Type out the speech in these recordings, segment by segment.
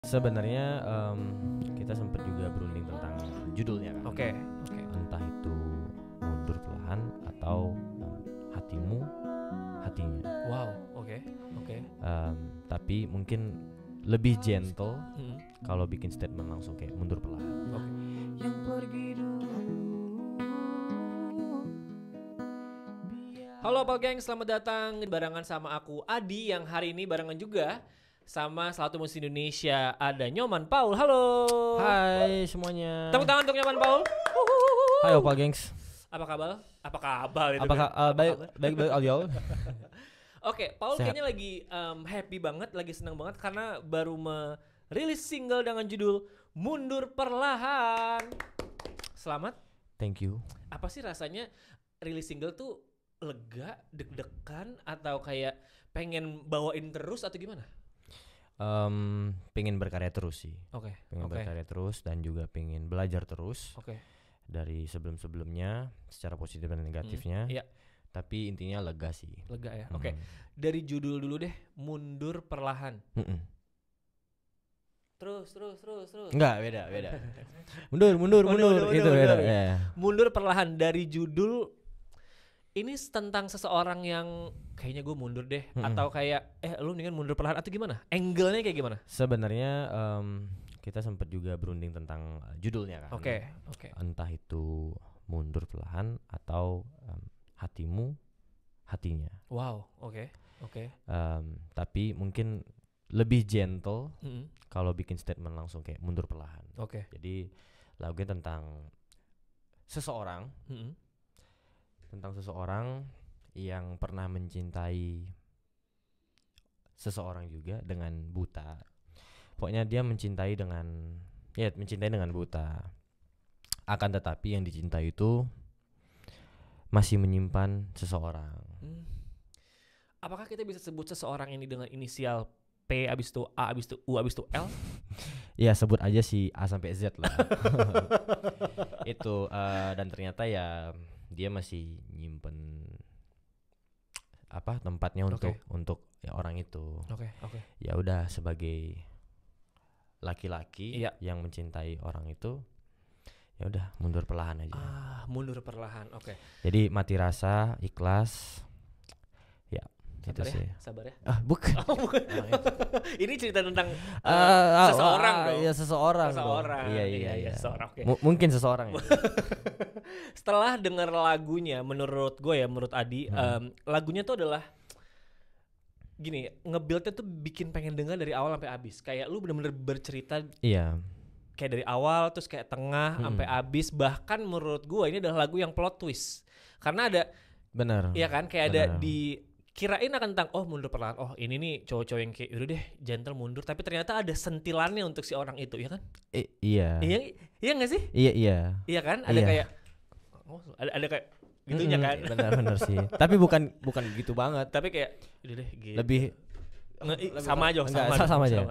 Sebenarnya kita sempat juga berunding tentang judulnya kan. Oke. Entah itu mundur perlahan atau hatimu hatinya. Wow. Oke. Tapi mungkin lebih gentle kalau bikin statement langsung kayak mundur perlahan. Oke. Yang pergi dulu. Halo Pal Geng, selamat datang barengan sama aku Adi yang hari ini barengan juga sama salah satu musisi Indonesia, ada Nyoman Paul. Halo. Hai semuanya. Tepuk tangan untuk Nyoman Paul. Hai Opal Gengs. Apa kabar? Apa kabar itu? Apakah baik audio? Oke, Paul Sehat. kayaknya lagi happy banget, lagi senang banget karena baru merilis single dengan judul Mundur Perlahan. Selamat. Thank you. Apa sih rasanya rilis single tuh lega, deg-degan, atau kayak pengen bawain terus atau gimana? Pengen berkarya terus sih. Oke. Pengen berkarya terus dan juga pengen belajar terus Oke. dari sebelum-sebelumnya secara positif dan negatifnya. Iya. Tapi intinya lega sih. Lega ya. Oke. Dari judul dulu deh, Mundur Perlahan. Terus. Enggak, beda. Mundur itu beda. Ya. Mundur Perlahan dari judul ini tentang seseorang yang kayaknya gue mundur deh, atau kayak lu mendingan mundur perlahan, atau gimana? Angle-nya kayak gimana? Sebenarnya kita sempat juga berunding tentang judulnya kan. Oke. Entah itu mundur perlahan atau hatimu hatinya. Wow, oke. Tapi mungkin lebih gentle kalau bikin statement langsung kayak mundur perlahan. Oke. Jadi lagunya tentang seseorang, yang pernah mencintai seseorang juga dengan buta. Pokoknya dia mencintai dengan buta. Akan tetapi yang dicintai itu masih menyimpan seseorang. Apakah kita bisa sebut seseorang ini dengan inisial P, abis itu A, abis itu U, abis itu L? Ya sebut aja si A sampai Z lah. Itu dan ternyata ya dia masih nyimpen tempatnya untuk ya orang itu. Oke. Ya udah, sebagai laki-laki Iya. yang mencintai orang itu, ya udah mundur perlahan aja. Mundur perlahan. Oke. Jadi mati rasa, ikhlas. Ya, itu sih. Sabar ya. Bukan. Ini cerita tentang seseorang dong. Iya, seseorang. Iya. Seseorang. Oke. Mungkin seseorang ya. Setelah dengar lagunya, menurut Adi, lagunya tuh adalah gini, nge-build-nya tuh bikin pengen dengar dari awal sampai habis. Kayak lu bener-bener bercerita. Iya. Kayak dari awal terus kayak tengah sampai habis. Bahkan menurut gue ini adalah lagu yang plot twist. Karena ada, benar. iya kan, kayak ada kirain akan tentang mundur perlahan. Oh, ini nih cowok-cowok yang kayak udah deh gentle mundur, tapi ternyata ada sentilannya untuk si orang itu, ya kan? Iya. Iya nggak sih? Iya. Iya kan? Ada kayak ada kayak gitunya kan? Benar sih. Tapi bukan gitu banget. Tapi kayak udah deh gitu. Lebih sama aja.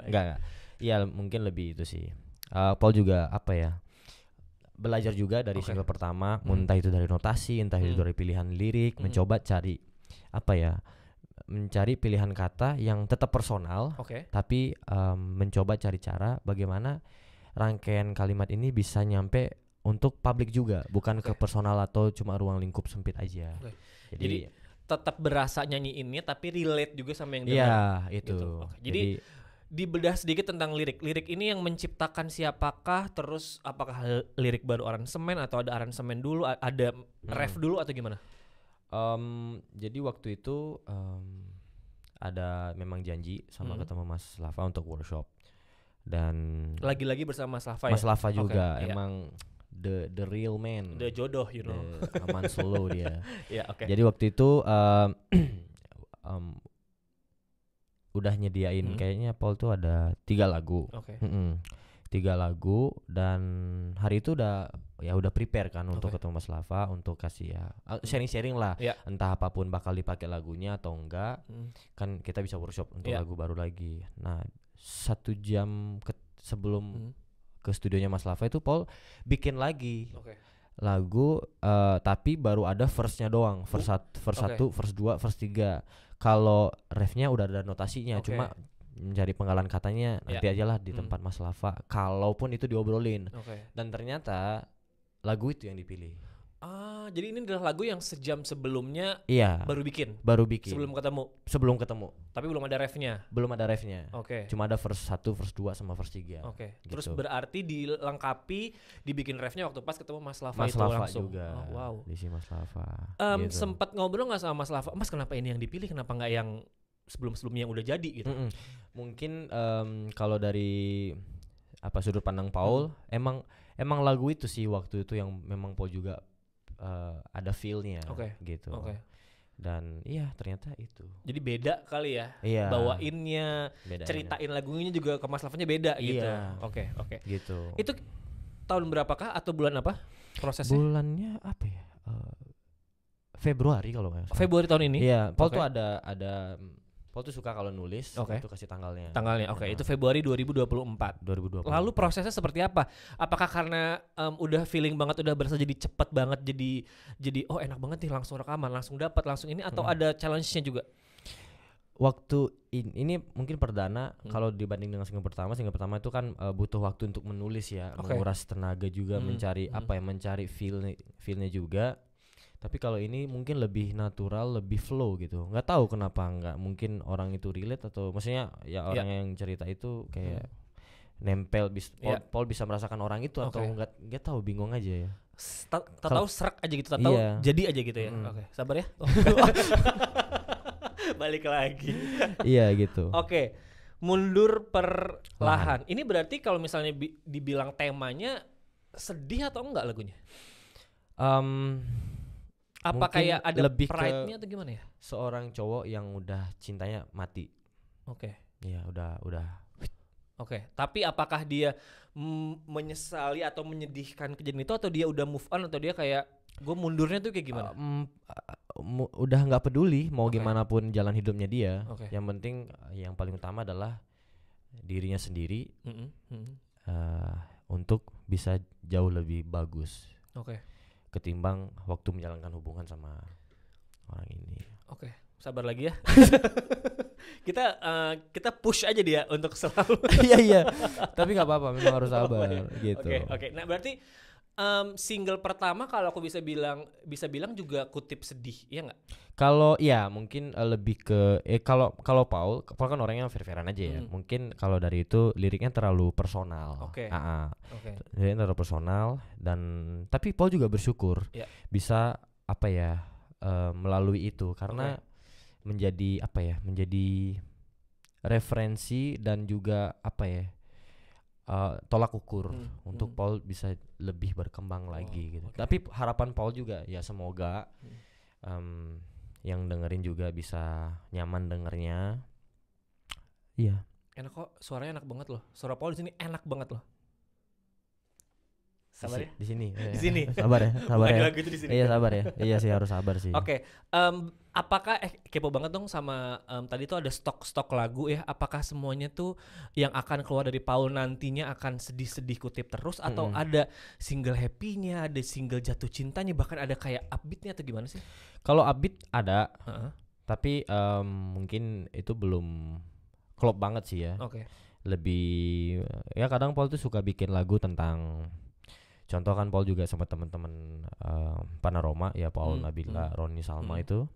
Enggak. Iya, mungkin lebih itu sih. Paul juga belajar juga dari single pertama, entah itu dari notasi, entah itu dari pilihan lirik, mencoba mencari pilihan kata yang tetap personal, tapi mencoba cari cara bagaimana rangkaian kalimat ini bisa nyampe untuk publik juga, bukan ke personal atau cuma ruang lingkup sempit aja. Jadi tetap berasa nyanyiinnya tapi relate juga sama yang dengar. Iya, itu. Gitu. Jadi dibedah sedikit tentang lirik. Lirik ini yang menciptakan siapakah, terus apakah lirik baru aransemen atau ada aransemen dulu, ada ref dulu atau gimana? Jadi waktu itu ada memang janji sama ketemu Mas Lava untuk workshop, dan lagi-lagi bersama Mas Lava. Mas Lava juga emang the real man, the jodoh, you know. Aman Solo dia. Jadi waktu itu udah nyediain kayaknya Paul tuh ada 3 lagu. 3 lagu, dan hari itu udah prepare kan untuk ketemu Mas Lava, untuk kasih sharing lah, entah apapun bakal dipakai lagunya atau enggak. Kan kita bisa workshop untuk lagu baru lagi. Nah, 1 jam sebelum ke studionya Mas Lava itu Paul bikin lagi lagu, tapi baru ada verse-nya doang, verse 1, verse 2, verse 3. Kalau refnya udah ada notasinya, cuma mencari penggalan katanya nanti aja lah di tempat Mas Lava. Kalaupun itu diobrolin. Dan ternyata lagu itu yang dipilih. Jadi ini adalah lagu yang sejam sebelumnya baru bikin. Sebelum ketemu. Tapi belum ada refnya. Cuma ada verse 1, verse 2 sama verse 3. Gitu. Terus berarti dilengkapi dibikin refnya waktu pas ketemu Mas Lava itu Lava langsung. Juga. Di si Mas Lava. Gitu. Sempat ngobrol enggak sama Mas Lava? Mas, kenapa ini yang dipilih? Kenapa enggak yang sebelum-sebelumnya yang udah jadi gitu? Mungkin kalau dari sudut pandang Paul, emang lagu itu sih waktu itu yang memang Paul juga ada feel-nya gitu. Dan iya ternyata itu. Jadi beda kali ya. Bawainnya, ceritain lagunya juga ke Mas Lavanya beda gitu. Oke. Gitu. Itu tahun berapakah atau bulan apa prosesnya? Bulannya apa ya? Februari kalau nggak salah. Februari tahun ini. Iya, Paul tuh ada Paul tuh suka kalau nulis itu kasih tanggalnya. Itu Februari 2024. Lalu prosesnya seperti apa? Apakah karena udah feeling banget, udah berasa jadi cepet banget, jadi enak banget nih langsung rekaman, langsung dapat, langsung ini, atau ada challenge-nya juga? Waktu ini mungkin perdana kalau dibanding dengan single pertama itu kan butuh waktu untuk menulis ya, menguras tenaga juga, mencari mencari feel-nya juga. Tapi kalau ini mungkin lebih natural, lebih flow gitu. Nggak tahu kenapa mungkin orang itu relate atau maksudnya ya orang yang cerita itu kayak nempel. Paul bisa merasakan orang itu atau nggak tahu, bingung aja ya. Tahu serak aja gitu, tahu jadi aja gitu ya. Sabar ya. Balik lagi. Iya gitu. Mundur perlahan. Ini berarti kalau misalnya dibilang temanya sedih atau enggak lagunya? Apa kayak ada lebih pride-nya atau gimana ya? Seorang cowok yang udah cintanya mati. Iya, udah. Tapi apakah dia menyesali atau menyedihkan kejadian itu, atau dia udah move on, atau dia kayak gue mundurnya tuh kayak gimana? Udah nggak peduli mau gimana pun jalan hidupnya dia. Yang penting yang paling utama adalah dirinya sendiri untuk bisa jauh lebih bagus. Ketimbang waktu menjalankan hubungan sama orang ini. Sabar lagi ya. Kita push aja dia untuk selalu. Iya. Tapi nggak apa-apa, memang harus sabar gitu. Nah berarti single pertama kalau aku bisa bilang juga kutip sedih, iya nggak? Kalau mungkin lebih ke kalau Paul kan orangnya fair-fairan aja ya. Mungkin kalau dari itu liriknya terlalu personal. Liriknya terlalu personal, dan tapi Paul juga bersyukur bisa melalui itu karena menjadi referensi dan juga tolak ukur untuk Paul bisa lebih berkembang lagi gitu. Tapi harapan Paul juga ya semoga yang dengerin juga bisa nyaman dengernya. Iya. Enak kok, suaranya enak banget loh. Suara Paul di sini enak banget loh. Sabar ya. Di sini. Di sini. Sabar ya. Lagu itu di sini. Iya sabar ya. Iya sih, harus sabar sih. Apakah kepo banget dong sama tadi tuh ada stok lagu ya. Apakah semuanya tuh yang akan keluar dari Paul nantinya akan sedih-sedih kutip terus, atau ada single happy-nya, ada single jatuh cintanya, bahkan ada kayak upbeat-nya, atau gimana sih? Kalau upbeat ada. Tapi mungkin itu belum klop banget sih ya. Lebih ya kadang Paul tuh suka bikin lagu tentang, contoh kan Paul juga sama teman-teman Panorama ya, Paul, Nabila, Roni, Salma itu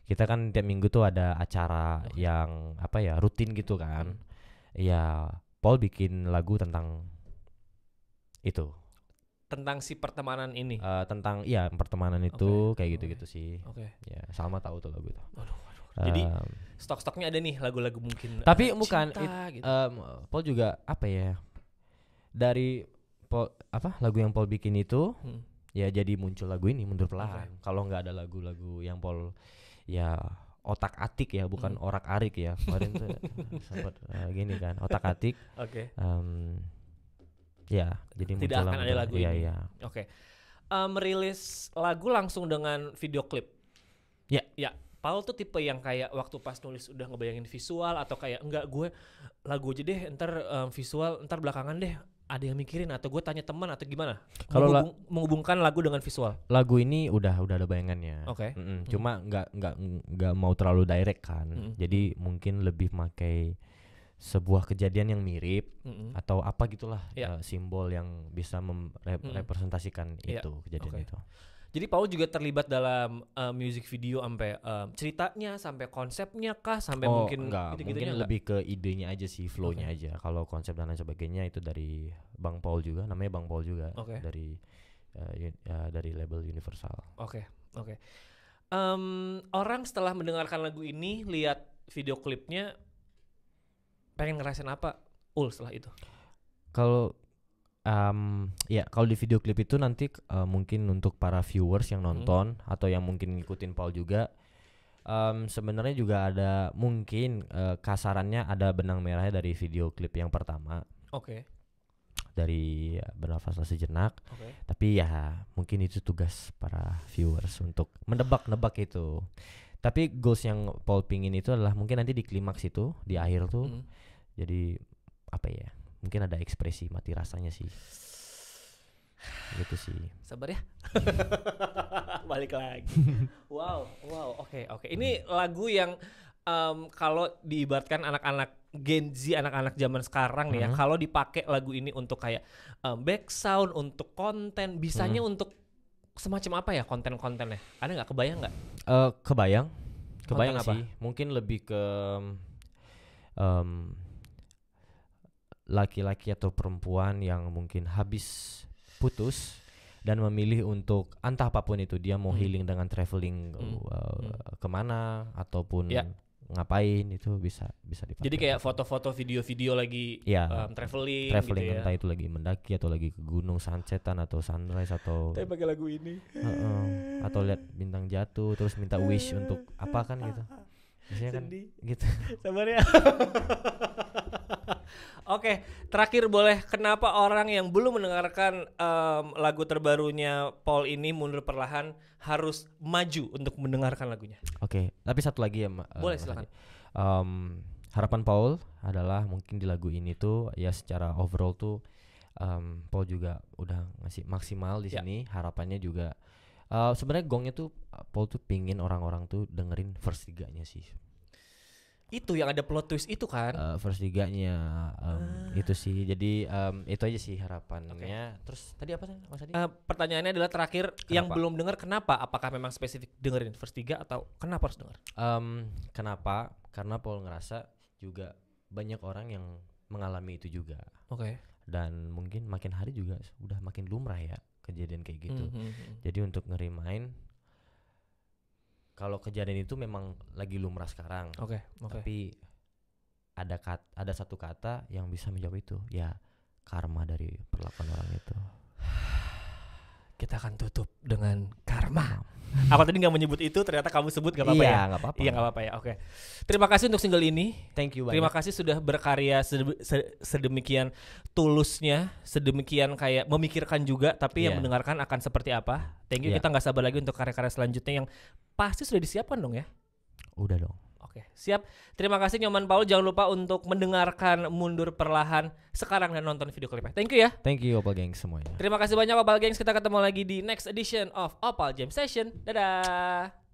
kita kan tiap minggu tuh ada acara yang rutin gitu kan. Ya Paul bikin lagu tentang itu, tentang si pertemanan ini. Tentang pertemanan itu kayak gitu-gitu sih. Ya Salma tahu tuh lagu itu. Jadi stok-stoknya ada nih lagu-lagu mungkin. Tapi bukan gitu. Paul juga dari lagu yang Paul bikin itu ya jadi muncul lagu ini, Mundur Perlahan. Kalau nggak ada lagu-lagu yang Paul otak atik ya, bukan orak arik ya. Kemarin tuh sempat gini kan, otak atik. Ya jadi tidak akan ada lagu ini. Iya. Merilis lagu langsung dengan video klip. Ya. Paul tuh tipe yang kayak waktu pas nulis udah ngebayangin visual, atau kayak enggak, gue lagu aja deh, ntar visual ntar belakangan deh, ada yang mikirin, atau gue tanya teman, atau gimana? Kalau menghubungkan lagu dengan visual. Lagu ini udah ada bayangannya. Cuma nggak mau terlalu direct kan. Jadi mungkin lebih pakai sebuah kejadian yang mirip atau apa gitulah simbol yang bisa merepresentasikan itu kejadian itu. Jadi Paul juga terlibat dalam music video sampai ceritanya, sampai konsepnya kah, sampai mungkin mungkin lebih ke idenya aja sih, flow-nya aja. Kalau konsep dan lain sebagainya itu dari Bang Paul juga, namanya Bang Paul juga, dari label Universal. Oke. Orang setelah mendengarkan lagu ini, lihat video klipnya, pengen ngerasain apa setelah itu? Kalau kalau di video klip itu nanti mungkin untuk para viewers yang nonton atau yang mungkin ngikutin Paul juga, sebenarnya juga ada mungkin kasarannya ada benang merahnya dari video klip yang pertama. Dari Bernafaslah Sejenak. Tapi ya mungkin itu tugas para viewers untuk menebak-nebak itu. Tapi goals yang Paul pingin itu adalah mungkin nanti di klimaks itu, di akhir tuh. Jadi apa ya? Mungkin ada ekspresi mati rasanya sih. Gitu sih. Sabar ya. Balik lagi. Wow, oke. Ini lagu yang kalau diibaratkan anak-anak Gen Z, anak-anak zaman sekarang nih ya, kalau dipakai lagu ini untuk kayak back sound, untuk konten, bisanya untuk semacam apa ya konten-kontennya? Ada nggak, kebayang nggak? Kebayang sih. Mungkin lebih ke laki-laki atau perempuan yang mungkin habis putus dan memilih untuk entah apapun itu, dia mau healing dengan traveling kemana ataupun ngapain, itu bisa dipakai. Jadi kayak foto-foto, video-video lagi traveling gitu ya. Entah itu lagi mendaki atau lagi ke gunung, sunsetan atau sunrise atau pakai lagu ini atau lihat bintang jatuh terus minta wish untuk apa kan gitu. Biasanya kan gitu. Sabar ya. Oke, terakhir boleh, kenapa orang yang belum mendengarkan lagu terbarunya Paul ini, Mundur Perlahan, harus maju untuk mendengarkan lagunya? Oke, tapi satu lagi ya, boleh silakan. Harapan Paul adalah mungkin di lagu ini tuh ya secara overall tuh Paul juga udah ngasih maksimal di sini. Harapannya juga sebenarnya gongnya tuh Paul tuh pingin orang-orang tuh dengerin verse 3-nya sih. Itu yang ada plot twist itu kan? Verse 3-nya itu sih. Jadi itu aja sih harapannya. Terus tadi apa sih Mas Adi? Pertanyaannya adalah terakhir, yang belum dengar kenapa? Apakah memang spesifik dengerin verse 3 atau kenapa harus dengar? Kenapa? Karena Paul ngerasa juga banyak orang yang mengalami itu juga. Dan mungkin makin hari juga udah makin lumrah ya kejadian kayak gitu. Jadi untuk ngerimain kalau kejadian itu memang lagi lumrah sekarang. Tapi ada satu kata yang bisa menjawab itu, ya karma dari perlakuan orang itu. Kita akan tutup dengan karma. Aku tadi nggak menyebut itu, ternyata kamu sebut, nggak apa-apa ya? Nggak apa-apa. Iya, nggak apa-apa ya. Oke. Terima kasih untuk single ini. Thank you banyak. Terima kasih sudah berkarya sedemikian tulusnya, sedemikian kayak memikirkan juga, tapi yang mendengarkan akan seperti apa. Thank you. Kita nggak sabar lagi untuk karya-karya selanjutnya yang pasti sudah disiapkan dong ya. Udah dong. Oke, siap. Terima kasih Nyoman Paul. Jangan lupa untuk mendengarkan Mundur Perlahan sekarang dan nonton video klipnya. Thank you ya. Thank you Opal Gangs semuanya. Terima kasih banyak Opal Gangs. Kita ketemu lagi di next edition of Opal Jam Session. Dadah.